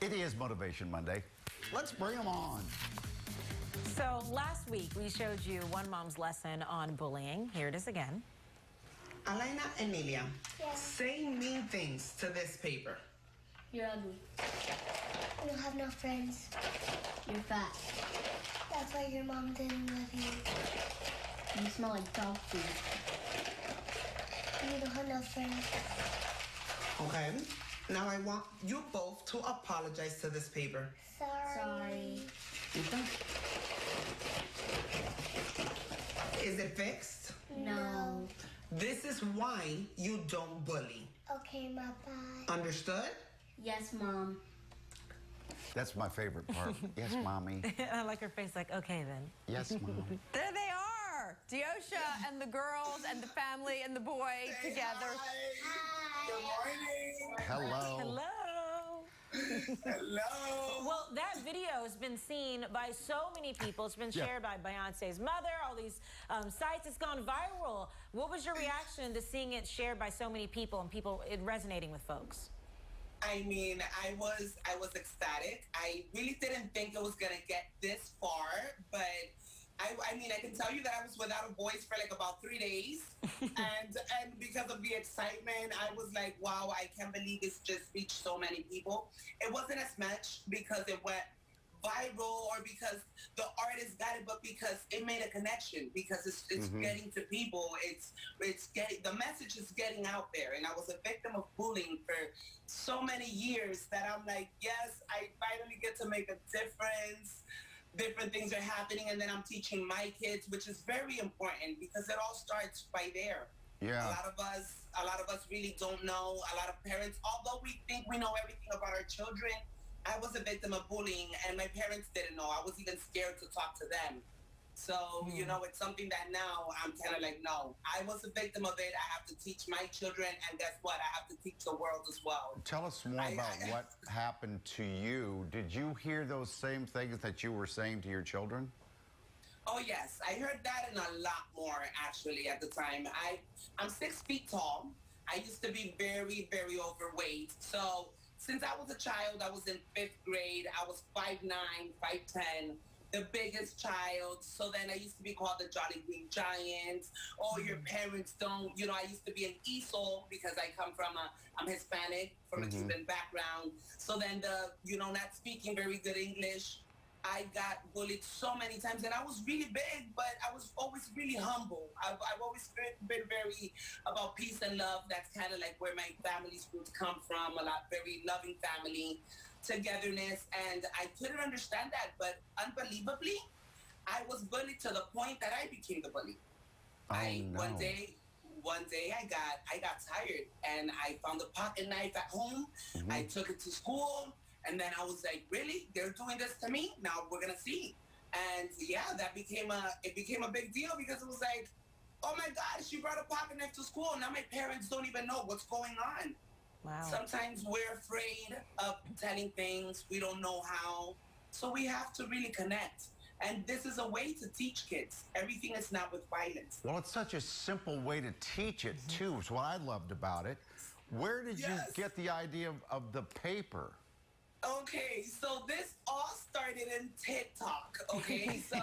It is Motivation Monday. Let's bring them on. So last week we showed you one mom's lesson on bullying. Here it is again. Elena Emilia, say mean things to this paper. You're ugly. You don't have no friends. You're fat. That's why your mom didn't love you. You smell like dog food. You don't have no friends. Okay. Now I want you both to apologize to this paper. Sorry. Okay. Is it fixed? No. This is why you don't bully. Okay, Ma, bye. Understood? Yes, Mom. That's my favorite part. Yes, Mommy. I like her face like, okay then. Yes, Mom. There they are. Diosa and the girls and the family and the boy together. Hi. Good morning. Hello. Hello. Hello. Well, that video has been seen by so many people. It's been shared by Beyonce's mother, all these sites. It's gone viral. What was your reaction to seeing it shared by so many people and it resonating with folks? I mean, I was ecstatic. I really didn't think it was gonna get this far, but I mean, I can tell you that I was without a voice for like about 3 days, and because of the excitement, I was like, wow, I can't believe it's just reached so many people. It wasn't as much because it went viral or because the artist got it, but because it made a connection, because it's getting to people. It's getting, the message is getting out there. And I was a victim of bullying for so many years that I'm like, yes, I finally get to make a difference. Different things are happening, and then I'm teaching my kids, which is very important because it all starts by there. Yeah. A lot of us really don't know. A lot of parents, although we think we know everything about our children, I was a victim of bullying, and my parents didn't know. I was even scared to talk to them. So, you know, it's something that now I'm kind of like, no, I was a victim of it. I have to teach my children, and guess what? I have to teach the world as well. Tell us more about what happened to you. Did you hear those same things that you were saying to your children? Oh, yes. I heard that and a lot more, actually, at the time. I'm 6 feet tall. I used to be very, very overweight. So since I was a child, I was in 5th grade. I was 5'9", 5'10", the biggest child. So then I used to be called the Jolly Green Giant. Oh, your parents don't. You know, I used to be an easel because I come from I'm Hispanic, from a Cuban background. So then not speaking very good English, I got bullied so many times, and I was really big, but I was always really humble. I've always been very about peace and love. That's kind of like where my family's roots come from, very loving family, togetherness, and I couldn't understand that, but unbelievably, I was bullied to the point that I became the bully. One day I got tired, and I found a pocket knife at home. I took it to school. And then I was like, really? They're doing this to me? Now we're gonna see. And yeah, it became a big deal because it was like, oh my God, she brought a pocket knife to school. Now my parents don't even know what's going on. Wow. Sometimes we're afraid of telling things. We don't know how. So we have to really connect. And this is a way to teach kids. Everything is not with violence. Well, it's such a simple way to teach it, too. It's what I loved about it. Where did you get the idea of the paper? Okay, so this all started in TikTok, okay? So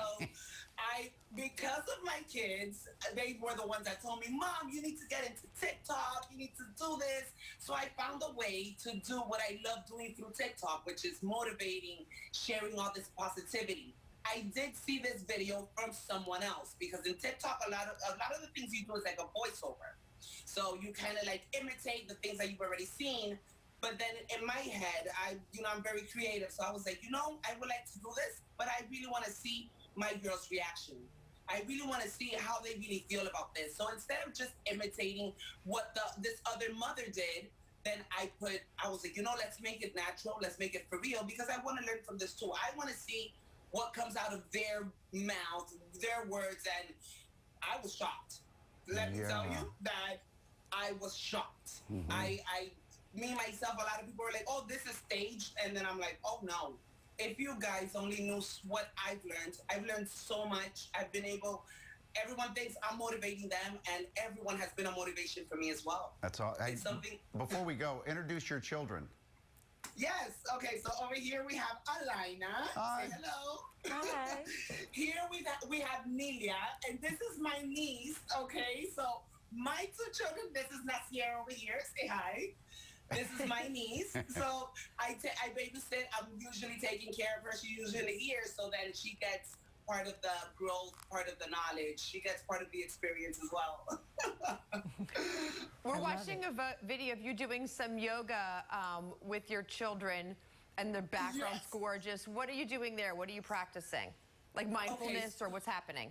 because of my kids, they were the ones that told me, Mom, you need to get into TikTok, you need to do this. So I found a way to do what I love doing through TikTok, which is motivating, sharing all this positivity. I did see this video from someone else because in TikTok, a lot of the things you do is like a voiceover. So you kind of like imitate the things that you've already seen. But then in my head, I'm very creative. So I was like, I would like to do this, but I really want to see my girls' reaction. I really want to see how they really feel about this. So instead of just imitating what this other mother did, then I was like, let's make it natural. Let's make it for real because I want to learn from this too. I want to see what comes out of their mouth, their words. And I was shocked. Let me tell you that I was shocked. Me, myself, a lot of people are like, oh, this is staged. And then I'm like, oh, no. If you guys only knew what I've learned so much. Everyone thinks I'm motivating them, and everyone has been a motivation for me as well. That's all. It's something. Before we go, introduce your children. Yes. Okay. So over here we have Alina. Hi. Say hello. Hi. Here we have Nelia, and this is my niece. Okay. So my two children. This is Nasir over here. Say hi. This is my niece. So I babysit. I'm usually taking care of her. She's usually here so that she gets part of the growth, part of the knowledge. She gets part of the experience as well. We're watching a video of you doing some yoga with your children, and the background's Yes. gorgeous. What are you doing there? What are you practicing? Like mindfulness or what's happening?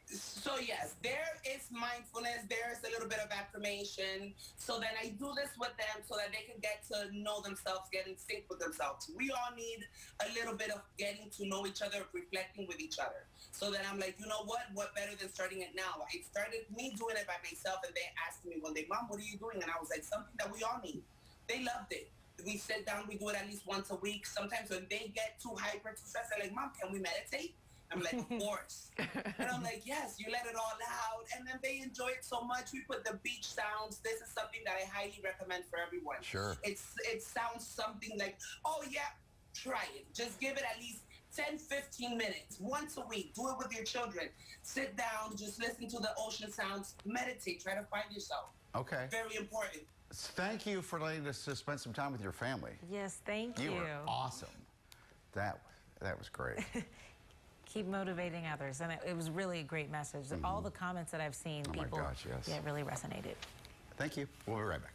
So yes, there is mindfulness, there is a little bit of affirmation. So then I do this with them so that they can get to know themselves, get in sync with themselves. We all need a little bit of getting to know each other, reflecting with each other. So then I'm like, you know what better than starting it now? I started me doing it by myself, and they asked me one day, Mom, what are you doing? And I was like, something that we all need. They loved it. We sit down, we do it at least once a week. Sometimes when they get too hyper, too stressed, they're like, Mom, can we meditate? I'm like, of course. And I'm like, yes, you let it all out. And then they enjoy it so much. We put the beach sounds. This is something that I highly recommend for everyone. Sure. It sounds something like, oh, yeah, try it. Just give it at least 10, 15 minutes, once a week. Do it with your children. Sit down, just listen to the ocean sounds, meditate, try to find yourself. Okay. Very important. Thank you for letting us spend some time with your family. Yes, thank you. You were awesome. That was great. Keep motivating others. And it was really a great message. All the comments that I've seen, Oh my people, gosh, yes. yeah, it really resonated. Thank you. We'll be right back.